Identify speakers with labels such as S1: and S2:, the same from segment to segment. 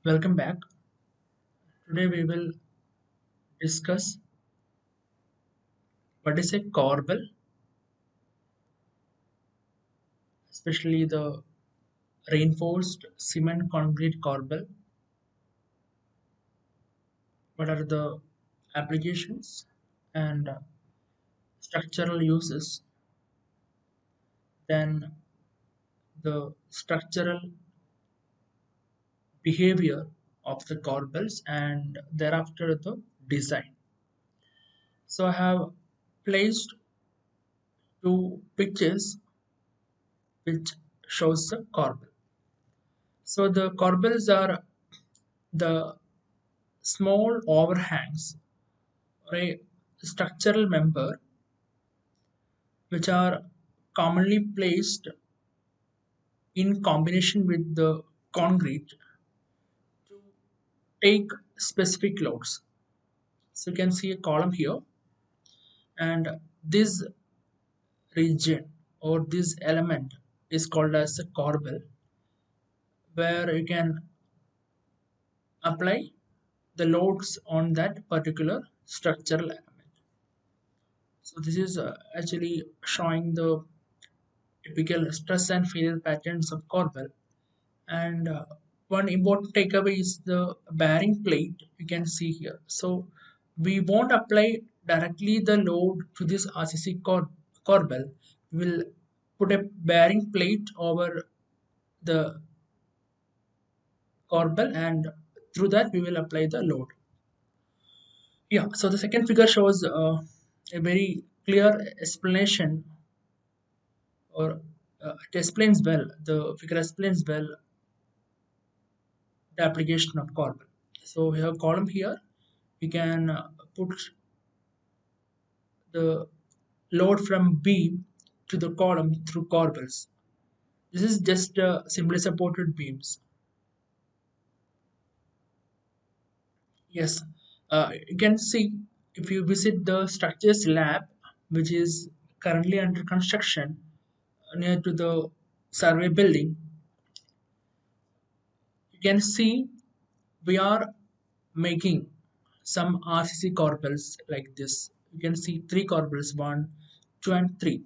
S1: Welcome back. Today we will discuss what is a corbel, especially the reinforced cement concrete corbel. What are the applications and structural uses? Then the structural behavior of the corbels and thereafter the design. So I have placed two pictures which shows the corbel. So the corbels are the small overhangs or a structural member which are commonly placed in combination with the concrete to take specific loads. So you can see a column here, and this region or this element is called as a corbel, where you can apply the loads on that particular structural element. So this is actually showing the typical stress and failure patterns of corbel. And one important takeaway is the bearing plate you can see here. So we won't apply directly the load to this RCC corbel. We will put a bearing plate over the corbel, and through that we will apply the load. Yeah, so the second figure shows a very clear explanation, or it explains well, the figure explains well the application of corbel. So we have a column here. We can put the load from beam to the column through corbels. This is just simply supported beams. Yes, you can see if you visit the structures lab, which is currently under construction near to the survey building, you can see we are making some RCC corbels like this. You can see three corbels, one, two, and three.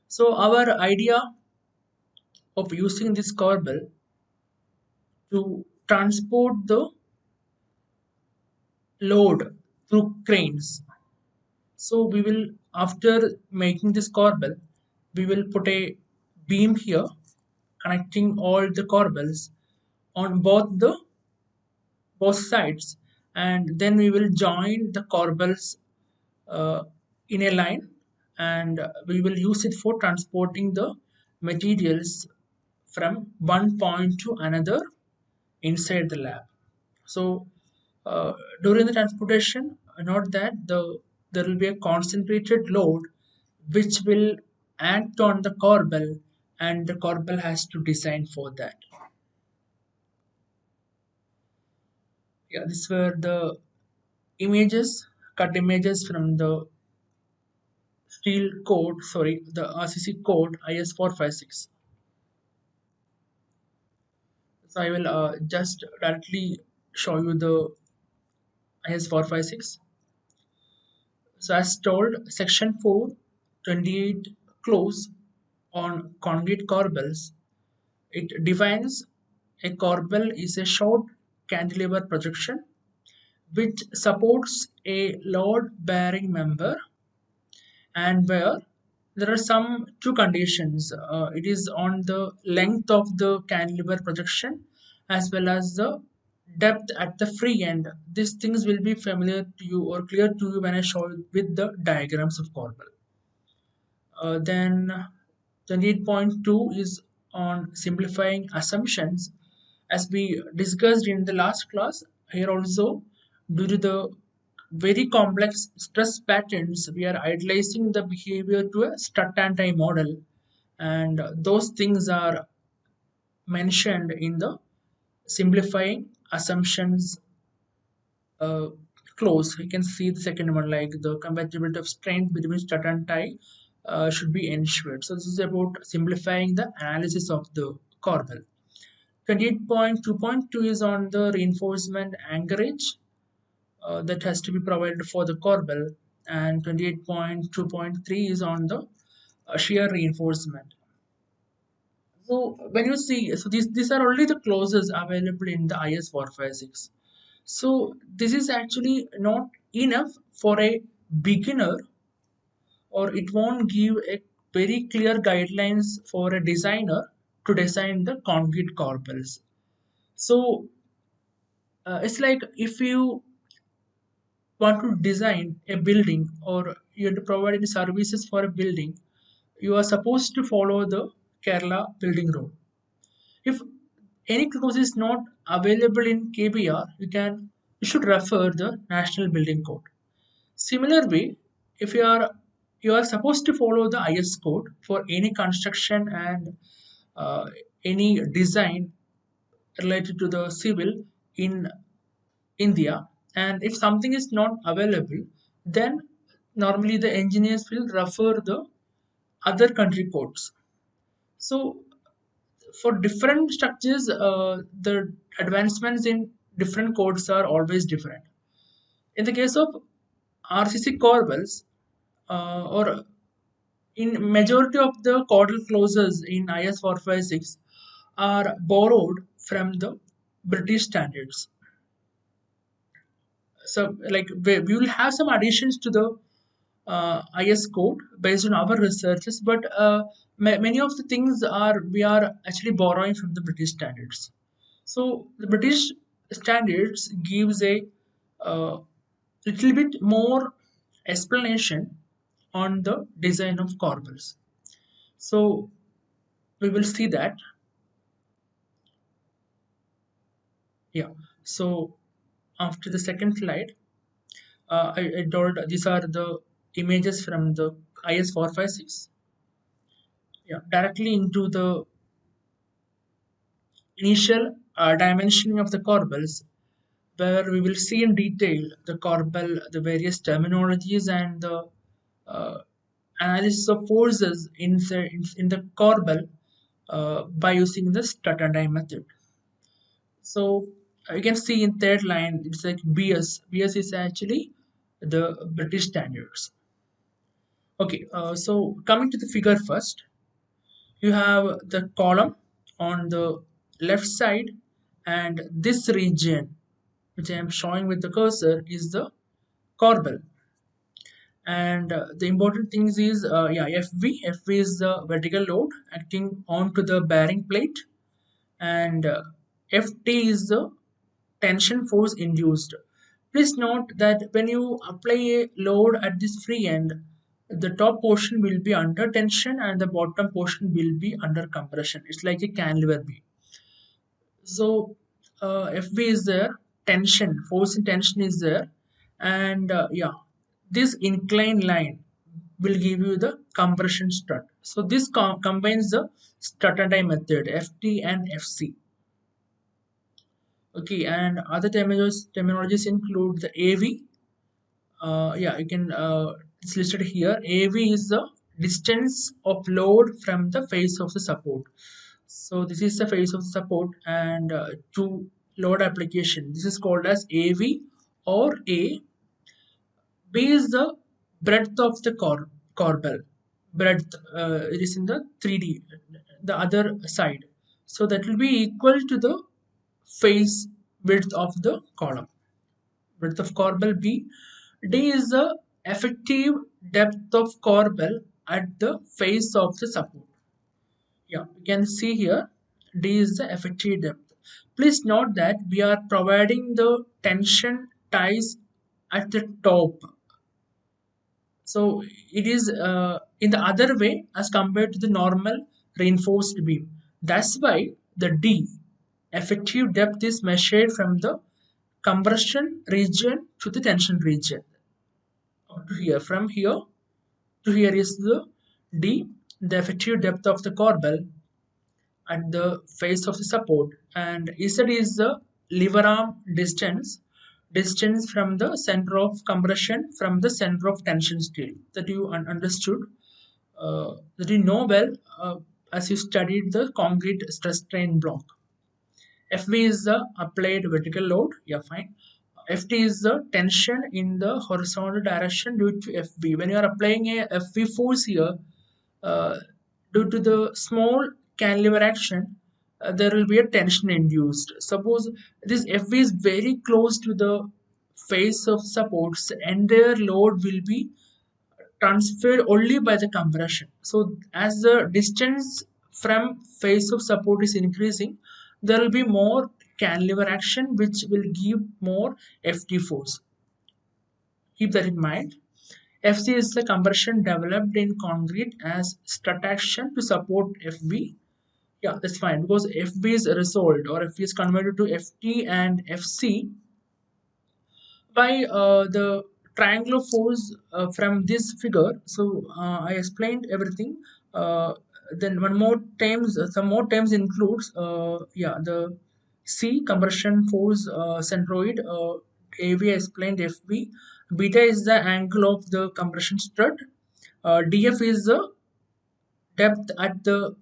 S1: So our idea of using this corbel to transport the load through cranes. So we will, after making this corbel, we will put a beam here connecting all the corbels on both sides, and then we will join the corbels uh, in a line, and we will use it for transporting the materials from one point to another inside the lab. So during the transportation, note that there will be a concentrated load which will act on the corbel, and the corbel has to design for that. Yeah, these were the images, cut images from the steel code, sorry, the RCC code IS 456. So I will just directly show you the IS 456. So as told, section 428 clause on concrete corbels, it defines a corbel is a short cantilever projection which supports a load bearing member, and where there are some two conditions. It is on the length of the cantilever projection as well as the depth at the free end. These things will be familiar to you or clear to you when I show it with the diagrams of corbel. Then 28.2 is on simplifying assumptions. As we discussed in the last class, here also, due to the very complex stress patterns, we are idealizing the behavior to a strut and tie model, and those things are mentioned in the simplifying assumptions uh, clause. You can see the second one, like the compatibility of strength between strut and tie should be ensured. So this is about simplifying the analysis of the corbel. 28.2.2 is on the reinforcement anchorage that has to be provided for the corbel, and 28.2.3 is on the shear reinforcement. So when you see, so these are only the clauses available in the IS 456. So this is actually not enough for a beginner, or it won't give a very clear guidelines for a designer to design the concrete corbels. So it's like if you want to design a building, or you want to provide any services for a building, you are supposed to follow the Kerala building rule. If any clause is not available in KBR, you should refer the National Building Code. Similar way, if you are supposed to follow the IS code for any construction and uh, any design related to the civil in India, and if something is not available, then normally the engineers will refer the other country codes. So for different structures, the advancements in different codes are always different. In the case of RCC Corbels, or in majority of the caudal clauses in IS 456 are borrowed from the British standards. So like we will have some additions to the IS code based on our researches, but many of the things are we are actually borrowing from the British standards. So the British standards gives a uh, little bit more explanation on the design of corbels. So we will see that. Yeah. So after the second slide, I told these are the images from the IS 456. Yeah, directly into the initial dimensioning of the corbels, where we will see in detail the corbel, the various terminologies, and the uh, analysis of forces in the corbel by using the Stratton method. So you can see in third line, it's like BS. BS is actually the British standards. Okay, so coming to the figure first, you have the column on the left side, and this region, which I am showing with the cursor, is the corbel. And the important things is, yeah, FV is the vertical load acting onto the bearing plate, and FT is the tension force induced. Please note that when you apply a load at this free end, the top portion will be under tension and the bottom portion will be under compression. It's like a cantilever beam. So FV is there, tension, force and tension is there, and yeah, this inclined line will give you the compression strut. So this combines the strut and die method, FT and FC. Okay, and other terminologies include the AV. Yeah, you can. It's listed here. AV is the distance of load from the face of the support. So this is the face of the support, and to load application, this is called as AV or A. B is the breadth of the corbel. Breadth, it is in the 3D, the other side. So that will be equal to the face width of the column. Width of corbel B. D is the effective depth of corbel at the face of the support. Yeah, you can see here D is the effective depth. Please note that we are providing the tension ties at the top. So it is in the other way as compared to the normal reinforced beam. That's why the D effective depth is measured from the compression region to the tension region. To here, from here to here is the D, the effective depth of the corbel at the face of the support, and Z is the lever arm distance from the center of compression from the center of tension steel, that you understood, that you know well as you studied the concrete stress strain block. FV is the applied vertical load. Yeah, fine. FT is the tension in the horizontal direction due to FV. When you are applying a FV force here, uh, due to the small cantilever action, there will be a tension induced. Suppose this FV is very close to the face of supports, the entire load will be transferred only by the compression. So as the distance from face of support is increasing, there will be more cantilever action which will give more FT force. Keep that in mind. FC is the compression developed in concrete as strut action to support FV. Yeah, that's fine because FB is resolved or FV is converted to FT and FC by the triangular force from this figure. So I explained everything. uh, then one more terms, some more terms includes yeah, the C compression force centroid, AV I explained, FB. Beta is the angle of the compression strut. DF is the depth at the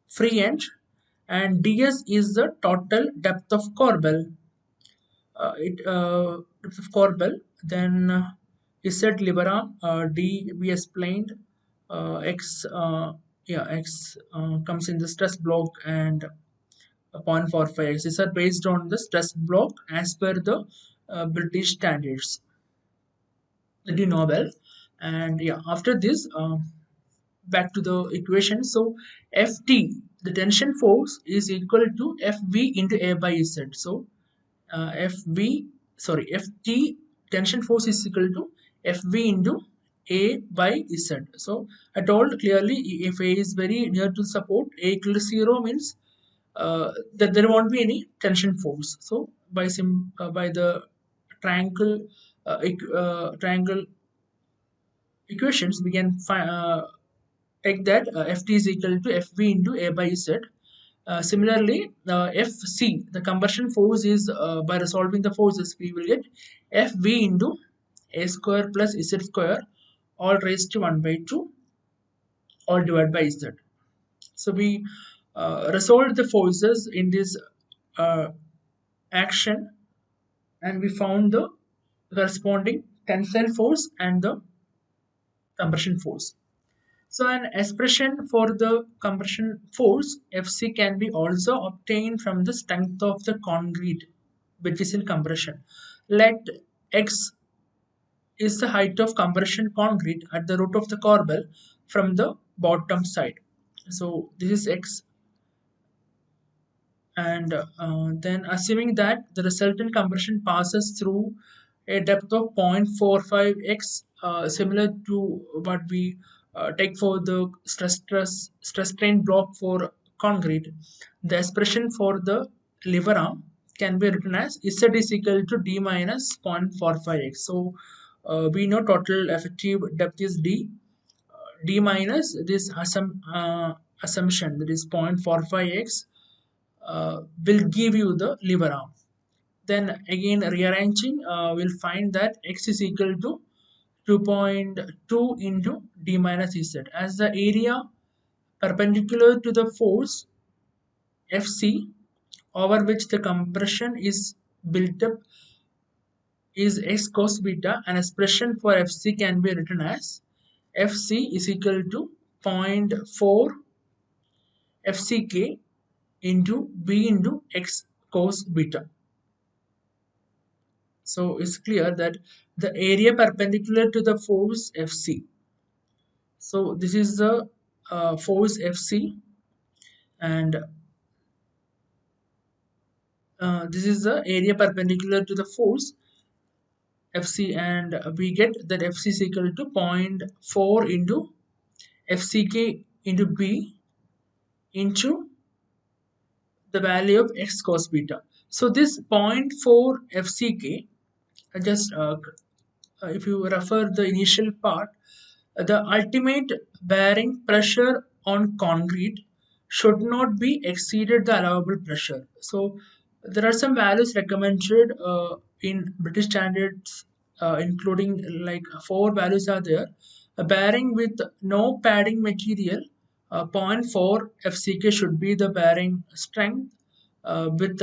S1: free end, and DS is the total depth of corbel. It Corbel. Then is said libera. D we explained. X yeah, X comes in the stress block, and 0.45 X is based on the stress block as per the British standards, the Nobel. And yeah, after this, back to the equation. So Ft, the tension force, is equal to Fv into A by Z. So Ft tension force is equal to Fv into A by Z. So I told clearly, if A is very near to support, A equal to 0 means that there won't be any tension force. So by the triangle triangle equations, we can take that Ft is equal to Fv into A by Z. Similarly, Fc, the conversion force is, by resolving the forces, we will get Fv into A square plus Z square all raised to 1 by 2 all divided by Z. So we resolved the forces in this uh, action, and we found the corresponding tensile force and the compression force. So an expression for the compression force Fc can be also obtained from the strength of the concrete which is in compression. Let x is the height of compression concrete at the root of the corbel from the bottom side. So this is x, and then assuming that the resultant compression passes through a depth of 0.45x, similar to what we take for the stress strain block for concrete, the expression for the lever arm can be written as Z is equal to d minus 0.45x. So we know total effective depth is d minus this assumption, that is 0.45x, will give you the lever arm. Then again rearranging, we'll find that x is equal to 2.2 into d minus z, as the area perpendicular to the force Fc over which the compression is built up is x cos beta. An expression for Fc can be written as Fc is equal to zero point 0.4 Fck into b into x cos beta. So it's clear that the area perpendicular to the force Fc. So this is the force Fc, and this is the area perpendicular to the force Fc, and we get that Fc is equal to zero point 0.4 into Fck into b into the value of x cos beta. So this zero point 0.4 Fck, just if you refer the initial part, the ultimate bearing pressure on concrete should not be exceeded the allowable pressure. So there are some values recommended in British standards, including like four values are there. A bearing with no padding material, zero point 0.4 FCK should be the bearing strength with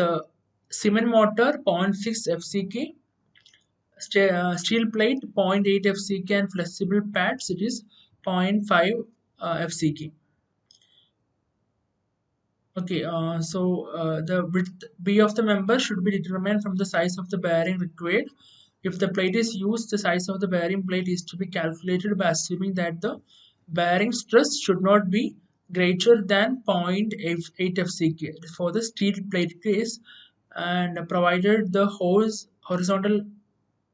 S1: cement mortar 0.6 FCK, steel plate 0.8 FCK, and flexible pads it is 0.5 FCK. Okay, the width B of the member should be determined from the size of the bearing required. If the plate is used, the size of the bearing plate is to be calculated by assuming that the bearing stress should not be greater than zero point 0.8 FCK for the steel plate case, and provided the horizontal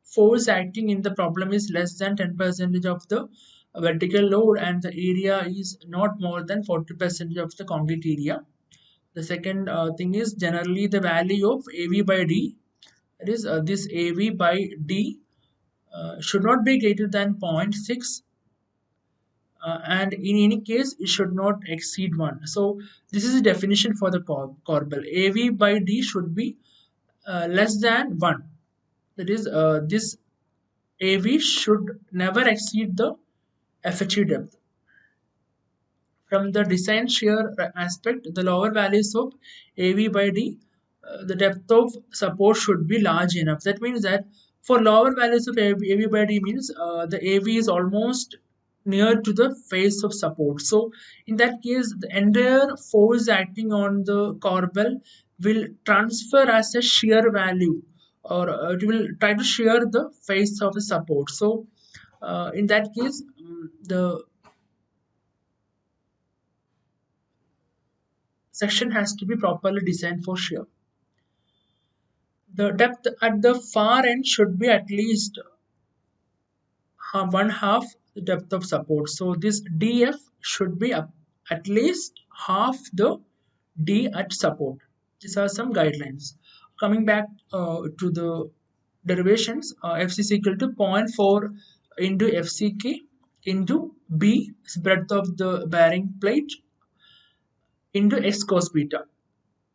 S1: force acting in the problem is less than 10% of the vertical load and the area is not more than 40% of the concrete area. The second thing is generally the value of AV by D, that is this AV by D should not be greater than zero point 0.6, and in any case it should not exceed 1. So this is the definition for the corbel. AV by D should be less than 1. That is this AV should never exceed the effective depth. From the design shear aspect, the lower values of AV by D, the depth of support should be large enough. That means that for lower values of AV by D means the AV is almost near to the face of support. So in that case, the entire force acting on the corbel will transfer as a shear value, or it will try to shear the face of the support. So in that case, the section has to be properly designed for shear. The depth at the far end should be at least one half the depth of support. So this DF should be at least half the D at support. These are some guidelines. Coming back to the derivations, FCC equal to zero point 0.4 into FCK into B, breadth of the bearing plate, into X cos beta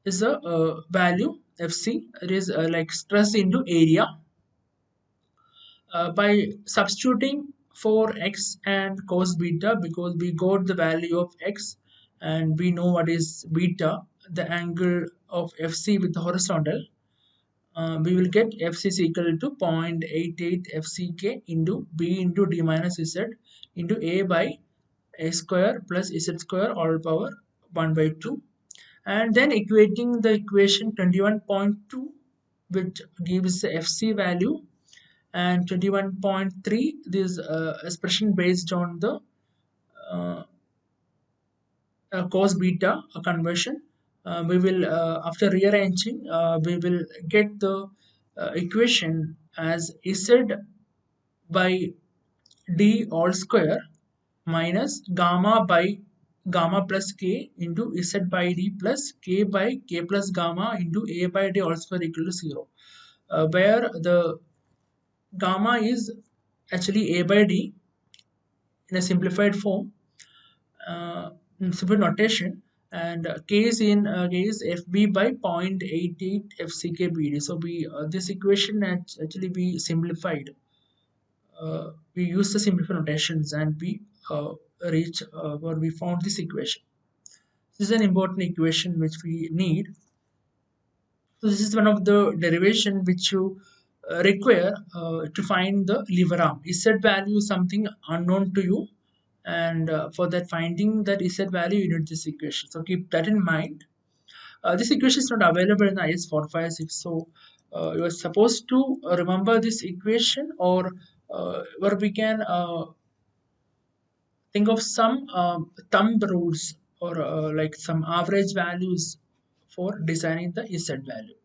S1: is a value FC. It is like stress into area. By substituting for X and cos beta, because we got the value of X and we know what is beta, the angle of FC with the horizontal, we will get FC is equal to 0.88 FCK into B into D minus Z into A by A square plus Z square all power 1 by 2, and then equating the equation 21.2, which gives the FC value, and 21.3, this expression based on the uh, cos beta conversion. We will after rearranging we will get the equation as Z by D all square minus gamma by gamma plus k into Z by D plus k by k plus gamma into A by D all square equal to 0, where the gamma is actually A by D in a simplified form, in simple notation, and k is in case FB by 0.88 FCKBD. So we this equation actually we simplified. We use the simplified notations and we reach or we found this equation. This is an important equation which we need. So this is one of the derivation which you require to find the lever arm. Z value is something unknown to you, and for that finding that Z value you need this equation. So keep that in mind. This equation is not available in IS 456, so you are supposed to remember this equation, or where we can think of some thumb rules, or like some average values for designing the Z value.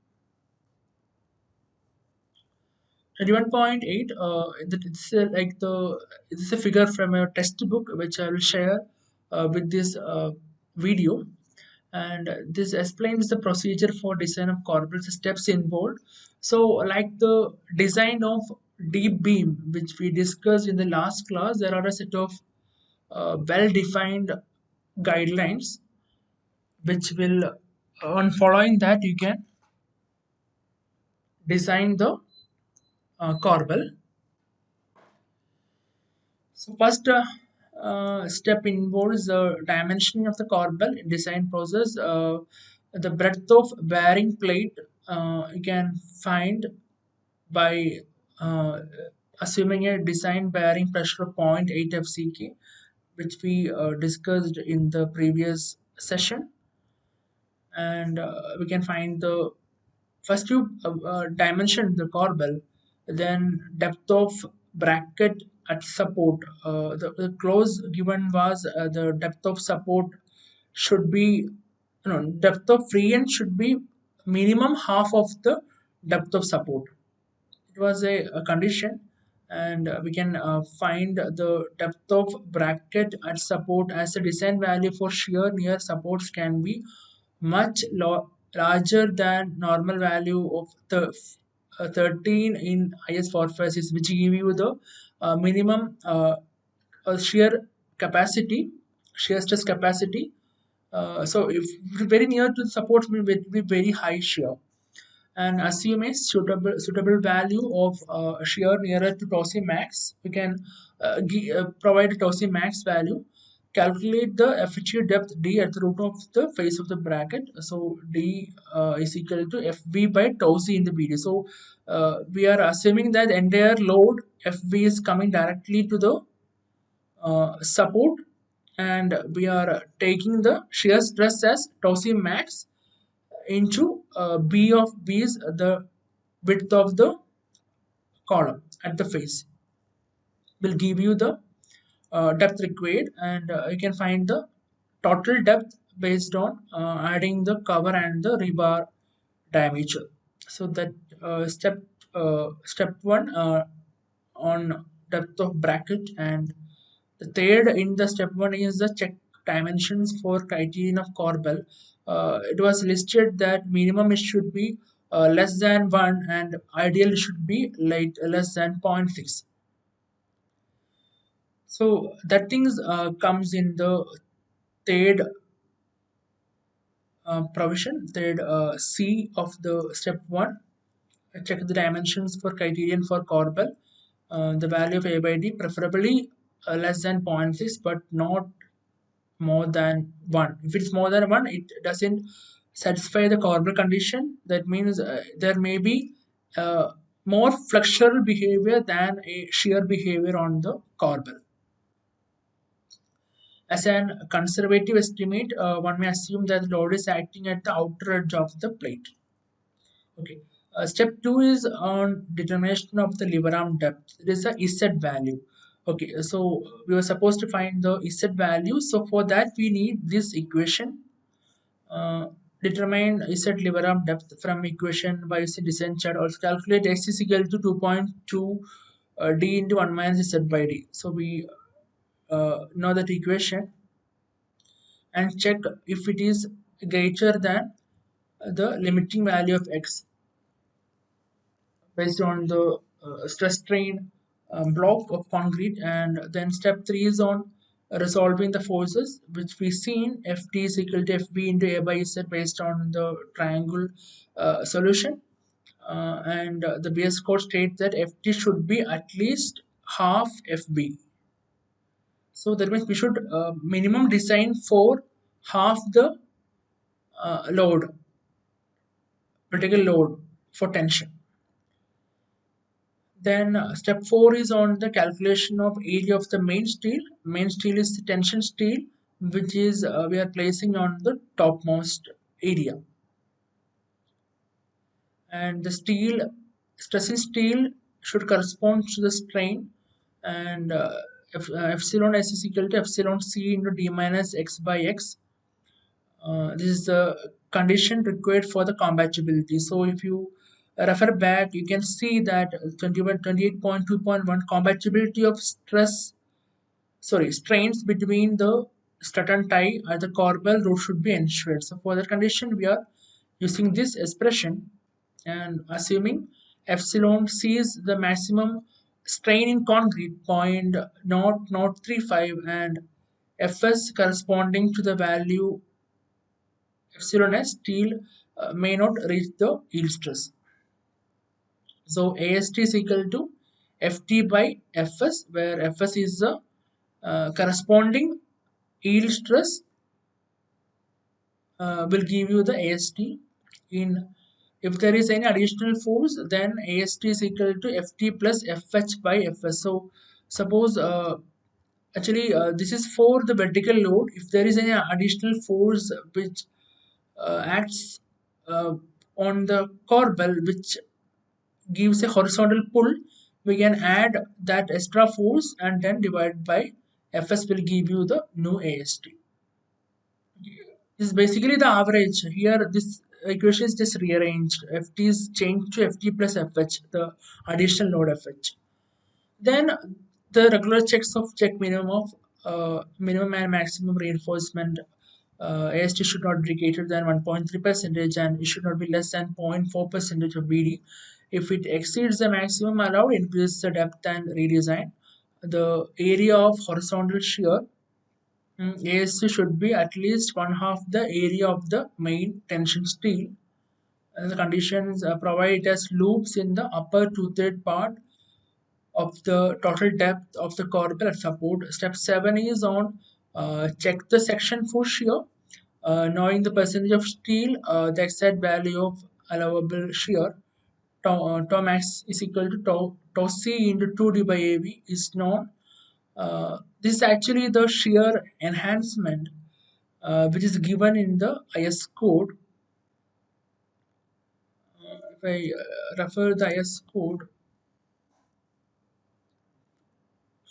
S1: 21.8, it's like this is a figure from a textbook which I will share with this video, and this explains the procedure for design of corbels, steps involved. So like the design of deep beam which we discussed in the last class, there are a set of well defined guidelines which will on following that you can design the corbel. So first step involves the dimensioning of the corbel in design process. The breadth of bearing plate you can find by uh, assuming a design bearing pressure of zero point 0.8 FCK, which we discussed in the previous session. And we can find the first you dimension the corbel, then depth of bracket at support. The clause given was the depth of support should be, depth of free end should be minimum half of the depth of support. It was a condition, and we can find the depth of bracket at support as a design value for shear near supports can be much larger than normal value of the 13 in IS456, which give you the minimum shear capacity, shear stress capacity. So if very near to the support will be very high shear, and assume a suitable value of shear nearer to TOSI max. We can provide a TOSI max value. Calculate the effective depth D at the root of the face of the bracket. So D is equal to FB by TOSI in the BD. So we are assuming that entire load FB is coming directly to the support, and we are taking the shear stress as TOSI max into B of B is the width of the column at the face, will give you the depth required, and you can find the total depth based on adding the cover and the rebar diameter. So that step one on depth of bracket, and the third in the step one is the check dimensions for criterion of Corbel. It was listed that minimum it should be less than 1 and ideal should be like less than 0.6. So that things comes in the third provision, third C of the step 1. Check the dimensions for criterion for Corbel. The value of A by D preferably less than 0.6 but not more than 1. If it's more than 1, it doesn't satisfy the Corbel condition. That means there may be uh, more flexural behavior than a shear behavior on the Corbel. As an conservative estimate, one may assume that the load is acting at the outer edge of the plate. Okay. Step 2 is on determination of the lever arm depth. It is a Z value. Okay, so we were supposed to find the Z value. So for that we need this equation. Uh, Determine Z lever arm depth from equation by Z design chart. Also calculate X is equal to 2.2 D into 1 minus Z by D. So we know that equation and check if it is greater than the limiting value of X based on the stress strain block of concrete. And then step 3 is on resolving the forces, which we seen Ft is equal to Fb into A by Z based on the triangle solution. And the base code states that Ft should be at least half Fb. So that means we should minimum design for half the load, critical load for tension. Then step 4 is on the calculation of area of the main steel. Main steel is the tension steel, which is we are placing on the topmost area. And the steel, stress in steel should correspond to the strain, and epsilon S is equal to epsilon C into D minus X by X. This is the condition required for the compatibility. So if you refer back, you can see that 28.2.1 compatibility of strains between the strut and tie at the corbel root should be ensured. So for that condition, we are using this expression and assuming epsilon C is the maximum strain in concrete 0.0035 and Fs corresponding to the value epsilon s steel may not reach the yield stress. So AST is equal to Ft by Fs, where Fs is the corresponding yield stress will give you the AST in If there is any additional force, then AST is equal to FT plus FH by FS. So suppose actually this is for the vertical load. If there is any additional force which acts uh, on the corbel, which gives a horizontal pull, we can add that extra force and then divide by Fs will give you the new AST. This is basically the average. Here this equation is just rearranged. Ft is changed to Ft plus Fh, the additional load Fh. Then the regular checks of check minimum of minimum and maximum reinforcement. AST should not be greater than 1.3 percentage and it should not be less than 0.4 percentage of BD. If it exceeds the maximum allowed, increase the depth and redesign. The area of horizontal shear, AST should be at least one half the area of the main tension steel. And the conditions provide it as loops in the upper two-third part of the total depth of the corbel at support. Step 7 is on check the section for shear. Knowing the percentage of steel, the exact value of allowable shear, tau max is equal to tau c into 2d by av is known. This is actually the shear enhancement which is given in the IS code. If I refer the IS code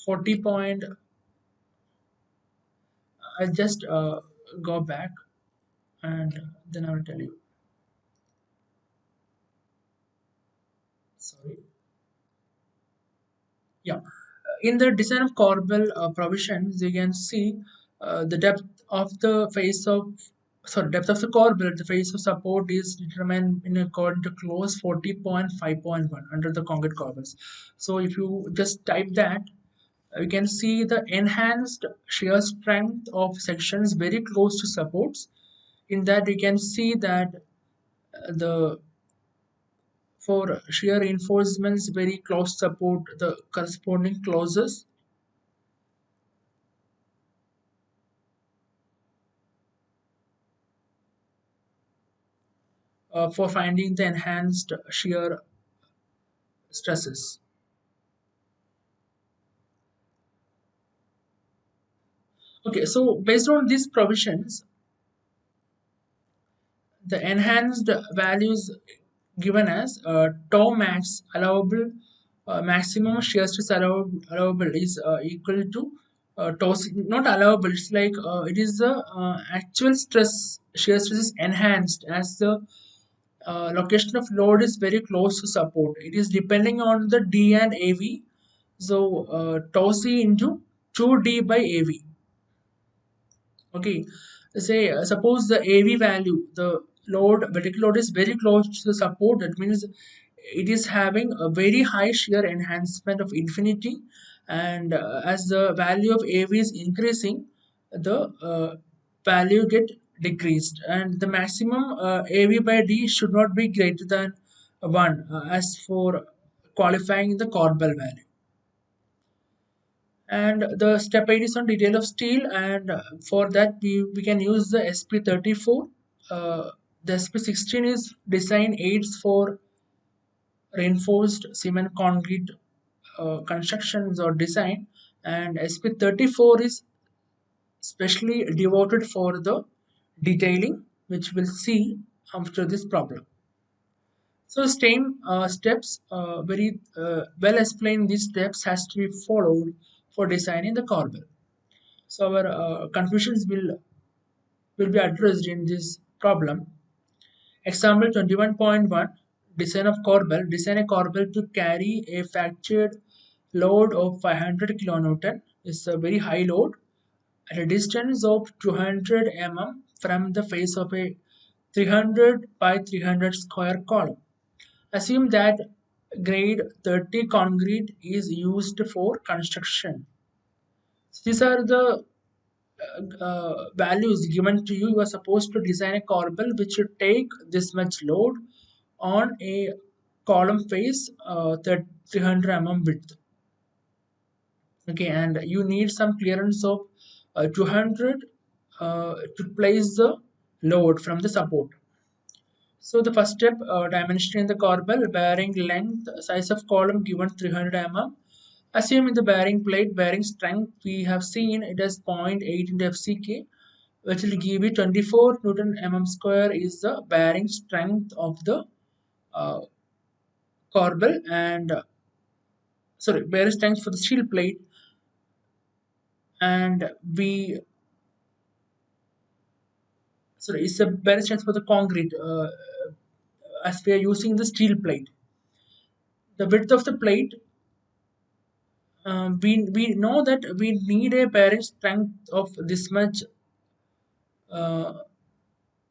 S1: 40 point, I'll just go back and then I will tell you. Sorry. Yeah. In the design of corbel provisions, you can see the depth of the face of depth of the corbel at the face of support is determined in according to clause 40.5.1 under the concrete corbels. So if you just type that, you can see the enhanced shear strength of sections very close to supports. In that, you can see that the for shear reinforcements very close support the corresponding clauses for finding the enhanced shear stresses. Okay, so based on these provisions, the enhanced values given as tau max allowable maximum shear stress allowable is equal to tau not allowable. It's like it is the actual stress shear stress is enhanced as the location of load is very close to support. It is depending on the D and AV. So tau c into 2D by AV. Okay, say suppose the AV value, the load, vertical load is very close to the support. That means it is having a very high shear enhancement of infinity, and as the value of AV is increasing, the value get decreased, and the maximum AV by D should not be greater than 1 as for qualifying the Corbel value. And the step 8 is on detail of steel, and for that we can use the SP34. The SP16 is design aids for reinforced cement concrete constructions or design, and SP34 is specially devoted for the detailing, which we'll see after this problem. So same steps, very well explained, these steps has to be followed for designing the corbel. So our confusions will be addressed in this problem. Example 21.1, design of corbel. Design a corbel to carry a fractured load of 500 kilonewton. It's a very high load at a distance of 200 mm from the face of a 300 by 300 square column. Assume that grade 30 concrete is used for construction. These are the values given to you. You are supposed to design a corbel which should take this much load on a column face 300 mm width. Okay, and you need some clearance of 200 to place the load from the support. So the first step, dimensioning the corbel, bearing length, size of column given 300 mm. Assuming the bearing plate, bearing strength, we have seen it as 0.8 into FCK, which will give you 24 Newton mm square is the bearing strength of the uh, corbel, and sorry, bearing strength for the steel plate, and we sorry, it's a bearing strength for the concrete, as we are using the steel plate. The width of the plate, we know that we need a bearing strength of this much uh,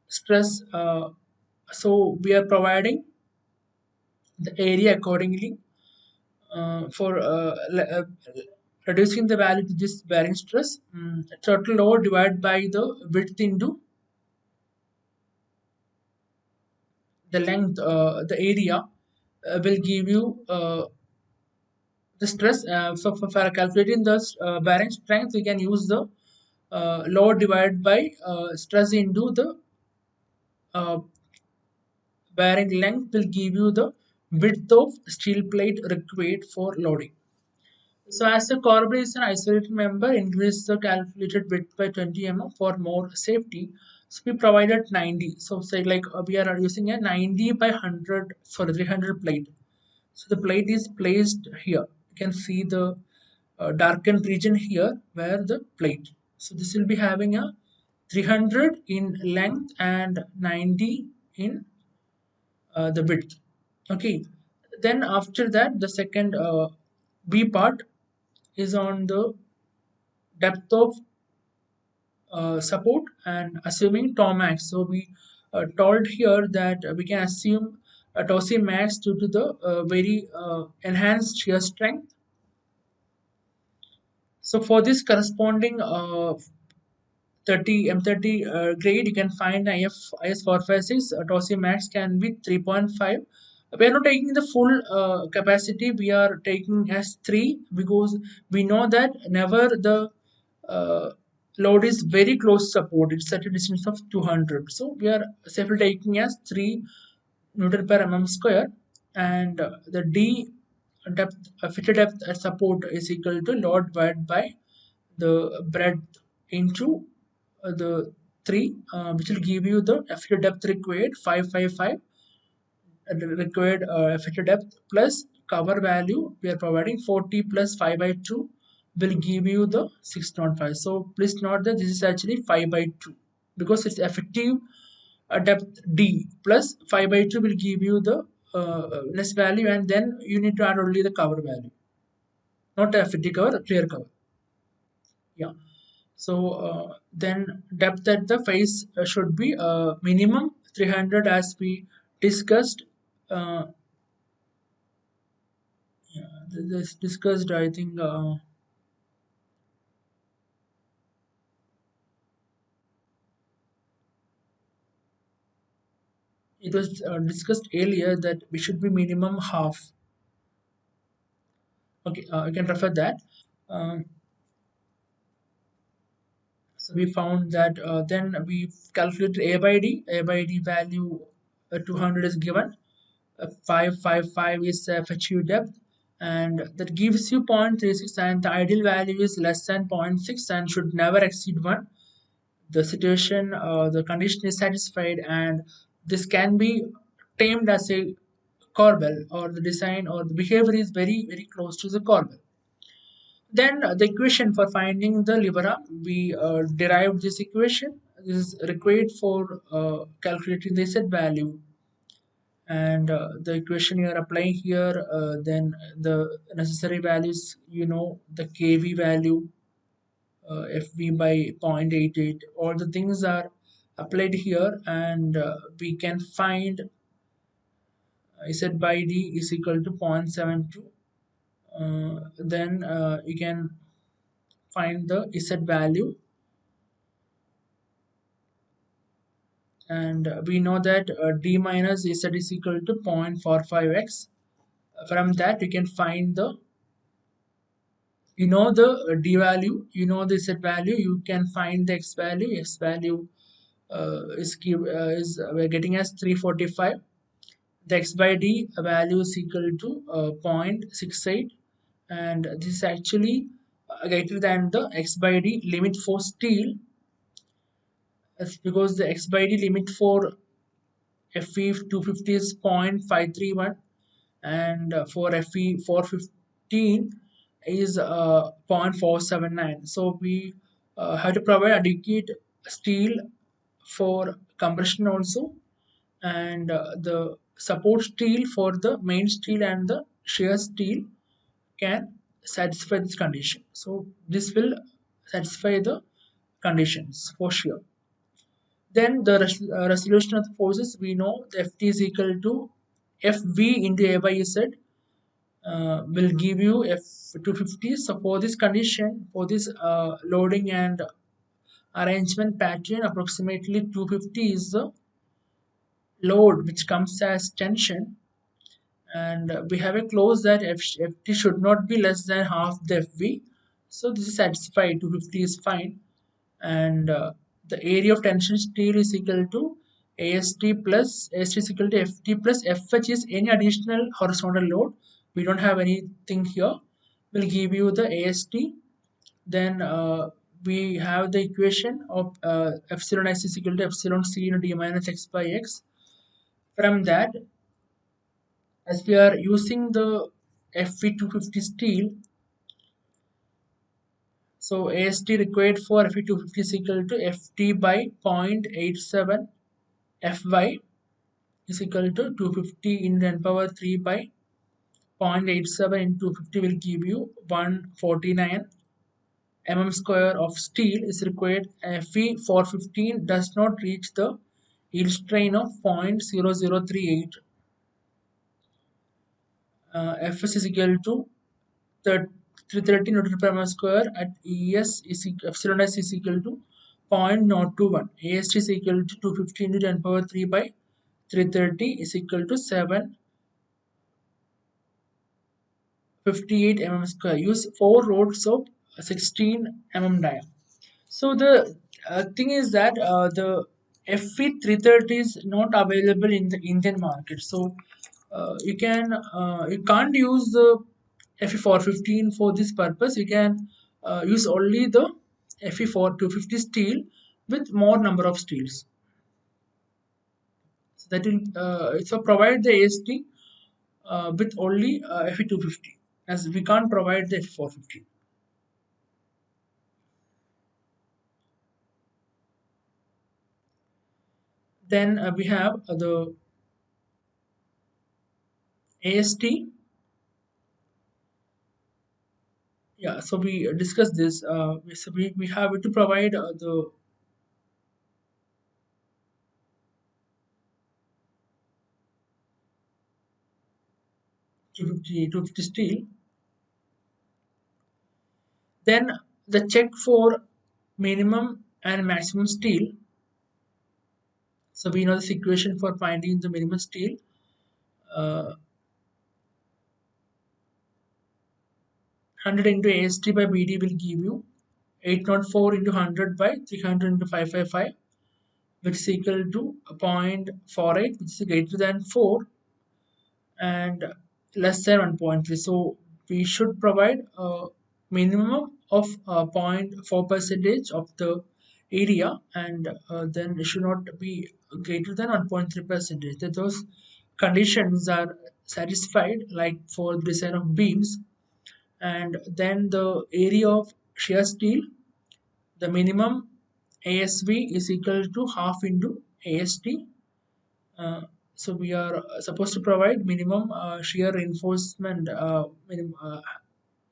S1: stress, so we are providing the area accordingly for reducing the value to this bearing stress. Total load divided by the width into the length, the area, will give you the stress. For calculating the bearing strength, we can use the load divided by stress into the uh, bearing length will give you the width of steel plate required for loading. So as the Corbel is an isolated member, increase the calculated width by 20 mm for more safety. So we provided 90. So say like we are using a 90 by 100 for 300 plate. So the plate is placed here. You can see the darkened region here where the plate. So this will be having a 300 in length and 90 in the width. Okay, then after that the second B part is on the depth of support and assuming tau max. So we told here that we can assume a tau c max due to the very enhanced shear strength. So for this corresponding 30 M30 grade, you can find IS 456 TOSI max can be 3.5. We are not taking the full capacity, we are taking as 3 because we know that never the uh, load is very close to support, it's at a distance of 200. So we are safely taking as 3 Newton per mm square, and the D depth, fitted depth at support is equal to load divided by the breadth into the 3, which will give you the effective depth required 555, required effective depth plus cover value we are providing 40 plus 5 by 2 will give you the 605. So please note that this is actually 5 by 2 because it's effective depth D plus 5 by 2 will give you the less value, and then you need to add only the cover value, not a effective cover, a clear cover. Yeah. So then depth at the face should be minimum 300 as we discussed. Uh, yeah, this discussed, I think it was discussed earlier that we should be minimum half. Okay, you can refer that. Um, so we found that then we calculated A by D. A by D value 200 is given. 555 is FHU depth, and that gives you 0.36, and the ideal value is less than zero point 0.6 and should never exceed 1. The situation, the condition is satisfied, and this can be tamed as a corbel, or the design or the behavior is very very close to the corbel. Then the equation for finding the lever arm, we derived this equation. This is required for calculating the Z value, and the equation you are applying here, then the necessary values, the kV value, fv by 0.88, all the things are applied here, and we can find z by d is equal to 0.72. Then you can find the z value, and we know that d minus z is equal to 0.45x. From that you can find the, the d value, the z value, you can find the x value. is we're getting as 345. The x by d value is equal to 0.68, and this is actually greater than the x by d limit for steel. That's because the x by d limit for Fe 250 is 0.531, and for Fe 415 is 0.479. So we have to provide adequate steel for compression also, and the support steel for the main steel and the shear steel can satisfy this condition. So this will satisfy the conditions for sure. Then the resolution of the forces, we know the Ft is equal to Fv into A by Z, will give you F250. So for this condition, for this loading and arrangement pattern, approximately 250 is the load which comes as tension, and we have a clause that Ft should not be less than half the Fv. So this is satisfied, 250 is fine, and the area of tension steel is equal to AST is equal to FT plus FH is any additional horizontal load. We don't have anything here. We'll give you the AST. Then we have the equation of epsilon s is equal to epsilon c into d minus x by x. From that, as we are using the Fe250 steel, so AST required for Fe250 is equal to Ft by 0.87, Fy is equal to 250 in 10 power 3 by 0.87 into 250 will give you 149 mm square of steel is required. Fe 415 does not reach the yield strain of 0.0038. Fs is equal to the 330 Newton per meter square at ES is epsilon s is equal to 0.021. AST is equal to 250 into 10 power 3 by 330 is equal to 758 mm square. Use 4 rods of 16 mm diameter. So the thing is that the FE 330 is not available in the Indian market. So you can't use the FE 415 for this purpose. You can use only the FE 250 steel with more number of steels. So that will so provide the AST with only FE 250, as we can't provide the FE 450. Then we have the AST. Yeah, so we discussed this. We have to provide the 250 steel. Then the check for minimum and maximum steel. So we know this equation for finding the minimum steel. 100 into AST by BD will give you 804 into 100 by 300 into 555, which is equal to 0.48, which is greater than 4 and less than 1.3. So we should provide a minimum of 0.4 percentage of the area, and then it should not be greater than 1.3 percentage. That those conditions are satisfied, like for the design of beams, and then the area of shear steel, the minimum ASV is equal to half into AST. uh, so we are supposed to provide minimum shear reinforcement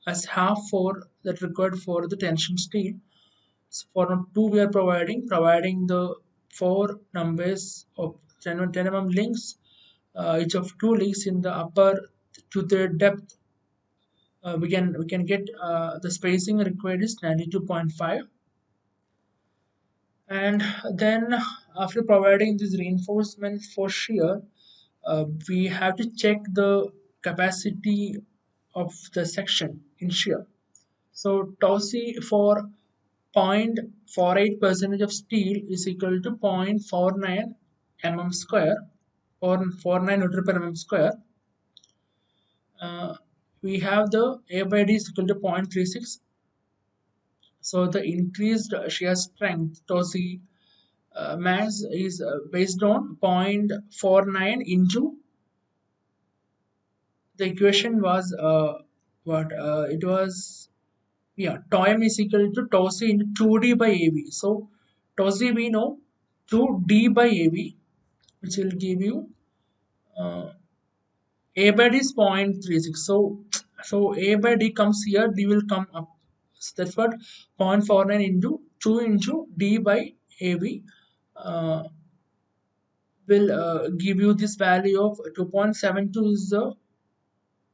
S1: as half for that required for the tension steel. So for note 2 we are providing the four numbers of 10 mm links, each of two links in the upper to the depth. We can get the spacing required is 92.5. And then after providing these reinforcements for shear, we have to check the capacity of the section in shear. So tau c for 0.48 percentage of steel is equal to 0.49 mm square, or 49 Newton per mm square. uh, we have the A by D is equal to 0.36. So the increased shear strength torsi mass is based on 0.49 into the equation was what it was, yeah, tau m is equal to tau c into 2d by av. So tau c we know, 2d by av, which will give you uh, a by d is 0.36. So a by d comes here, d will come up. So that's what 0.49 into 2 into d by av uh, will give you this value of 2.72 is the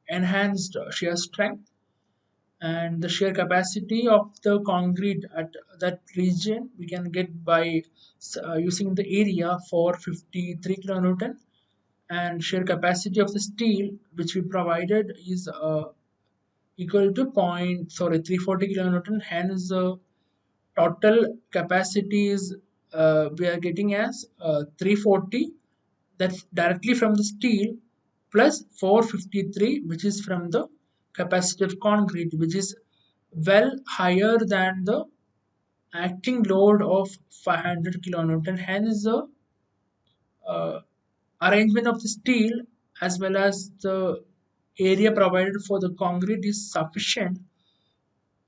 S1: enhanced shear strength, and the shear capacity of the concrete at that region we can get by using the area for 53 kilonewton, and shear capacity of the steel which we provided is equal to 340 kilonewton. Hence the total capacity is we are getting as 340, that's directly from the steel, plus 453 which is from the capacity of concrete, which is well higher than the acting load of 500 kilonewton. Hence the uh, arrangement of the steel as well as the area provided for the concrete is sufficient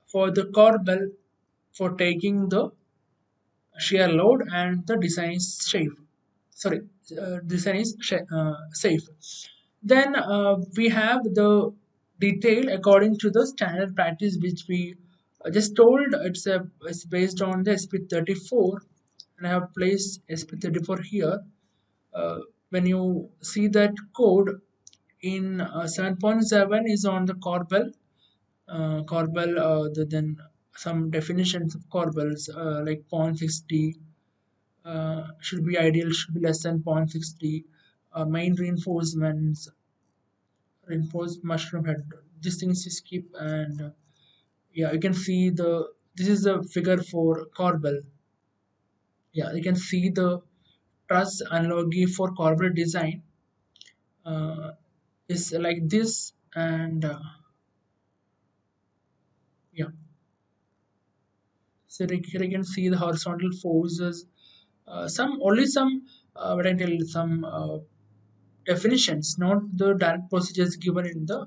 S1: for the corbel for taking the shear load, and the design is safe. Sorry, design is safe. Then we have the detail according to the standard practice which we just told. It's based on the SP34, and I have placed SP34 here. When you see that code in 7.7 is on the Corbel. Then some definitions of Corbels like 0.60 should be ideal, should be less than 0.60. Main reinforced mushroom head. These things you skip, and yeah, you can see the this is the figure for Corbel. Yeah, you can see the truss analogy for Corbel design is like this, and yeah, so here you can see the horizontal forces. What I tell you, some definitions, not the direct procedures given in the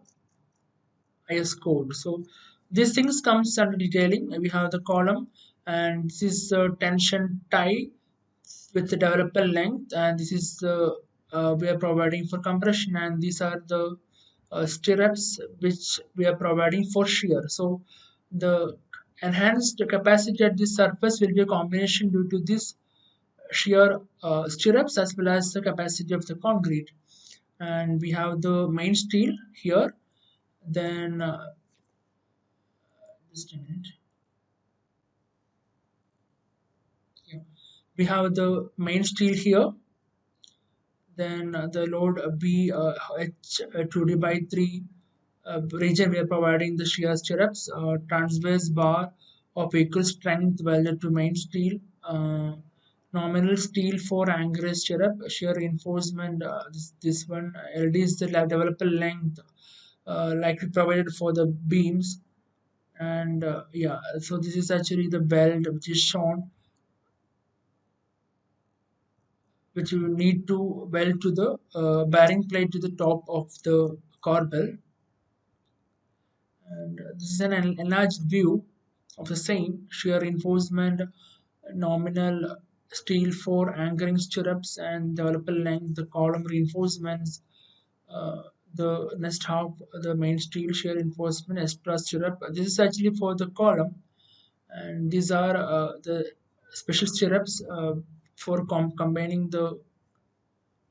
S1: IS code. So these things comes under detailing. We have the column, and this is the tension tie with the developer length, and this is the we are providing for compression, and these are the stirrups which we are providing for shear. So the enhanced capacity at this surface will be a combination due to this shear stirrups as well as the capacity of the concrete. And we have the main steel here. Then just a minute. Yeah. We have the main steel here. Then the load B H 2D by 3 region we are providing the shear stirrups, transverse bar of equal strength welded to main steel, nominal steel for anchorage stirrup, shear reinforcement. This one LD is the developer length like we provided for the beams, and yeah, so this is actually the belt which is shown, which you need to weld to the bearing plate to the top of the corbel. And this is an enlarged view of the same shear reinforcement, nominal steel for anchoring stirrups and developer length, the column reinforcements, uh, the next half, the main steel shear reinforcement, extra stirrup. This is actually for the column, and these are the special stirrups for combining the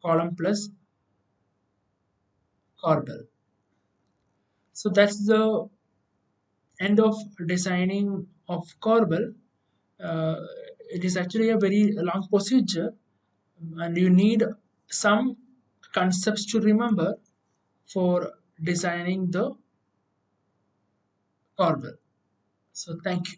S1: column plus corbel. So that's the end of designing of corbel. Uh, it is actually a very long procedure, and you need some concepts to remember for designing the corbel. So thank you.